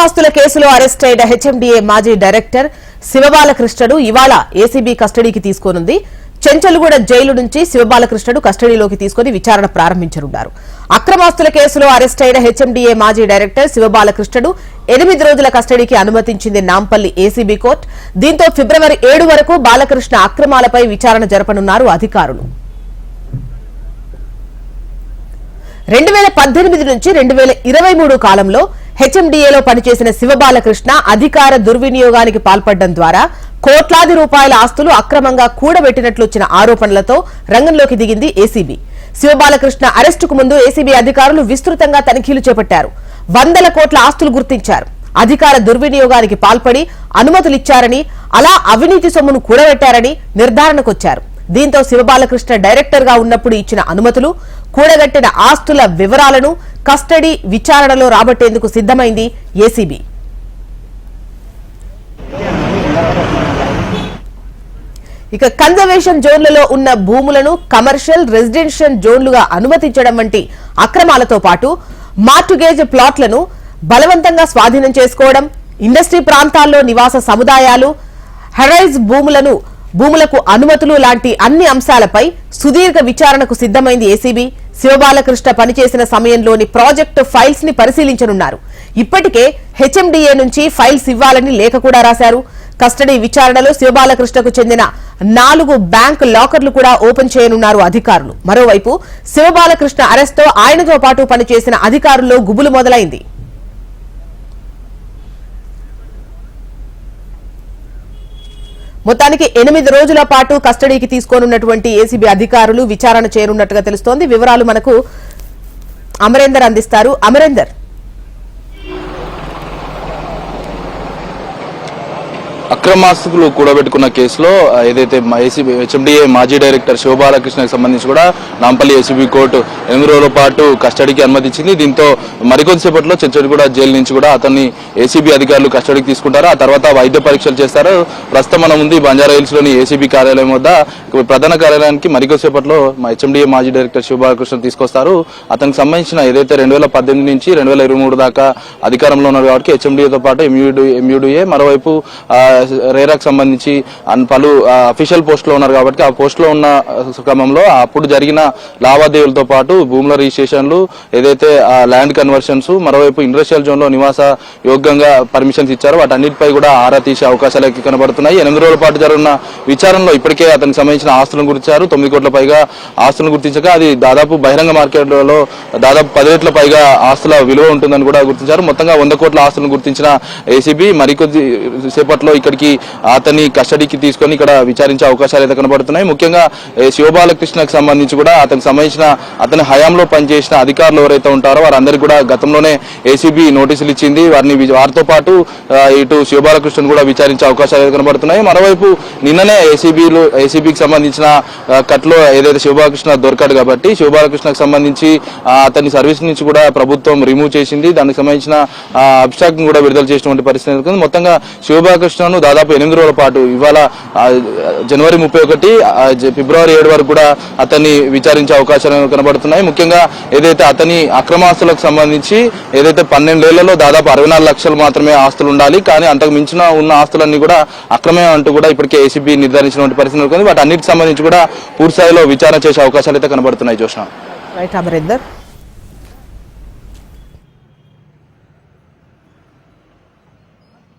అక్రమాస్తుల కేసులో అరెస్ట్ అయిన హెచ్ఎండిఏ మాజీ డైరెక్టర్ శివబాలకృష్ణను ఇవాళ ఏసీబీ కస్టడీకి తీసుకోనుంది. చెంచల్గూడ జైలు నుంచి శివబాలకృష్ణను కస్టడీలోకి తీసుకుని విచారణ ప్రారంభించనున్నారు. అక్రమాస్తుల కేసులో అరెస్ట్ అయిన హెచ్ఎండిఏ మాజీ డైరెక్టర్ శివబాలకృష్ణను 8 రోజుల కస్టడీకి అనుమతించింది నాంపల్లి ఏసీబీ కోర్టు. దీంతో ఫిబ్రవరి 7 వరకు బాలకృష్ణ అక్రమాలపై విచారణ జరపనున్నారు అధికారులు. 2018 నుంచి 2023 కాలంలో హెచ్ఎండిఏలో పనిచేసిన శివబాలకృష్ణ అధికార దుర్వినియోగానికి పాల్పడడం ద్వారా కోట్లాది రూపాయల ఆస్తులు అక్రమంగా కూడబెట్టినట్లు వచ్చిన ఆరోపణలతో రంగంలోకి దిగింది ఏసీబీ. శివబాలకృష్ణ అరెస్టుకు ముందు ఏసీబీ అధికారులు విస్తృతంగా తనిఖీలు చేపట్టారు. 100 కోట్ల ఆస్తులు గుర్తించారు. అధికార దుర్వినియోగానికి పాల్పడి అనుమతులిచ్చారని, అలా అవినీతి సొమ్మును కూడబెట్టారని నిర్ధారణకొచ్చారు. దీంతో శివబాలకృష్ణ డైరెక్టర్ గా ఉన్నప్పుడు ఇచ్చిన అనుమతులు, కూడగట్టిన ఆస్తుల వివరాలను కస్టడీ విచారణలో రాబట్టేందుకు సిద్దమైంది ఏసీబీ. ఇక కన్జర్వేషన్ జోన్లలో ఉన్న భూములను కమర్షియల్, రెసిడెన్షియల్ జోన్లుగా అనుమతించడం వంటి అక్రమాలతో పాటు మార్టుగేజ్ ప్లాట్లను బలవంతంగా స్వాధీనం చేసుకోవడం, ఇండస్ట్రీ ప్రాంతాల్లో నివాస సముదాయాలు, హెరైజ్ భూములకు అనుమతులు లాంటి అన్ని అంశాలపై సుదీర్ఘ విచారణకు సిద్దమైంది ఏసీబీ. శివబాలకృష్ణ పనిచేసిన సమయంలోని ప్రాజెక్టు ఫైల్స్ ని పరిశీలించనున్నారు. ఇప్పటికే హెచ్ఎండిఏ నుంచి ఫైల్స్ ఇవ్వాలని లేఖ కూడా రాశారు. కస్టడీ విచారణలో శివబాలకృష్ణకు చెందిన 4 బ్యాంక్ లాకర్లు కూడా ఓపెన్ చేయనున్నారు అధికారులు. మరోవైపు శివబాలకృష్ణ అరెస్ట్తో ఆయనతో పాటు పనిచేసిన అధికారుల్లో గుబులు మొదలైంది. మొత్తానికి 8 రోజుల పాటు కస్టడీకి తీసుకోనున్నటువంటి ఏసీబీ అధికారులు విచారణ చేయనున్నట్టుగా తెలుస్తోంది. వివరాలు మనకు అమరేందర్ అందిస్తారు. అమరేందర్, అక్రమాస్తులు కూడబెట్టుకున్న కేసులో ఏదైతే హెచ్ఎండిఏ మాజీ డైరెక్టర్ శివబాలకృష్ణకి సంబంధించి కూడా నాంపల్లి ఏసీబీ కోర్టు 8 రోజుల పాటు కస్టడీకి అనుమతించింది. దీంతో మరికొద్దిసేపట్లో చెంచల్గూడ జైలు నుంచి కూడా అతన్ని ఏసీబీ అధికారులు కస్టడీకి తీసుకుంటారు. ఆ తర్వాత వైద్య పరీక్షలు చేస్తారు. ప్రస్తుతం మనం ఉంది బంజారాహిల్స్ లోని ఏసీబీ కార్యాలయం వద్ద. ప్రధాన కార్యాలయానికి మరికొద్దిసేపట్లో హెచ్ఎండిఏ మాజీ డైరెక్టర్ శివబాలకృష్ణ తీసుకొస్తారు. అతనికి సంబంధించిన ఏదైతే 2018 నుంచి 2023 దాకా అధికారంలో ఉన్నారు కాబట్టి హెచ్ఎండిఏతో పాటు ఎంయూడీఏ, మరోవైపు రేరాకు సంబంధించి పలు అఫీషియల్ పోస్ట్ లో ఉన్నారు కాబట్టి ఆ పోస్ట్ లో ఉన్న క్రమంలో అప్పుడు జరిగిన లావాదేవీలతో పాటు భూముల రిజిస్ట్రేషన్లు, ఏదైతే ల్యాండ్ కన్వర్షన్స్, మరోవైపు ఇండస్ట్రియల్ జోన్ లో నివాస యోగ్యంగా పర్మిషన్స్ ఇచ్చారో వాటన్నిటిపై కూడా ఆరా తీసే అవకాశాలు కనబడుతున్నాయి. 8 రోజుల పాటు జరిగిన విచారణలో ఇప్పటికే అతనికి సంబంధించిన ఆస్తులను గుర్తించారు. 9 కోట్ల పైగా ఆస్తులను గుర్తించగా అది దాదాపు బహిరంగ మార్కెట్లో దాదాపు 10 రెట్ల పైగా ఆస్తుల విలువ ఉంటుందని కూడా గుర్తించారు. మొత్తంగా 100 కోట్ల ఆస్తులను గుర్తించిన ఏసీబీ మరికొద్ది సేపట్లో ఇక్కడికి అతన్ని కస్టడీకి తీసుకొని ఇక్కడ విచారించే అవకాశాలు అయితే కనబడుతున్నాయి. ముఖ్యంగా శివబాలకృష్ణకు సంబంధించి కూడా అతనికి సంబంధించిన అతని హయాంలో పనిచేసిన అధికారులు ఎవరైతే ఉంటారో వారందరికీ కూడా గతంలోనే ఏసీబీ నోటీసులు ఇచ్చింది. వారితో పాటు ఇటు శివబాలకృష్ణను కూడా విచారించే అవకాశాలు అయితే కనబడుతున్నాయి. మరోవైపు నిన్ననే ఏసీబీకి సంబంధించిన కట్లో ఏదైతే శివబాలకృష్ణ దొరకాడు కాబట్టి శివబాలకృష్ణకు సంబంధించి అతని సర్వీస్ నుంచి కూడా ప్రభుత్వం రిమూవ్ చేసింది. దానికి సంబంధించిన అబ్స్ట్రాక్ట్ కూడా విడుదల చేసినటువంటి పరిస్థితి. మొత్తంగా శివబాలకృష్ణను దాదాపు 8 రోజుల పాటు ఇవాళ జనవరి 31, ఫిబ్రవరి 7 వరకు కూడా అతన్ని విచారించే అవకాశాలు కనబడుతున్నాయి. ముఖ్యంగా ఏదైతే అతని అక్రమాస్తులకు సంబంధించి ఏదైతే 12 ఏళ్లలో దాదాపు 64 లక్షలు మాత్రమే ఆస్తులు ఉండాలి, కానీ అంతకు మించిన ఉన్న ఆస్తులన్నీ కూడా అక్రమే అంటూ కూడా ఇప్పటికే ఏసీబీ నిర్ధారించినటువంటి పరిస్థితి ఉంటుంది. వాటి అన్నిటికి సంబంధించి కూడా పూర్తి స్థాయిలో విచారణ చేసే అవకాశాలు అయితే కనబడుతున్నాయి. జోష్న. రైట్ అమరేందర్.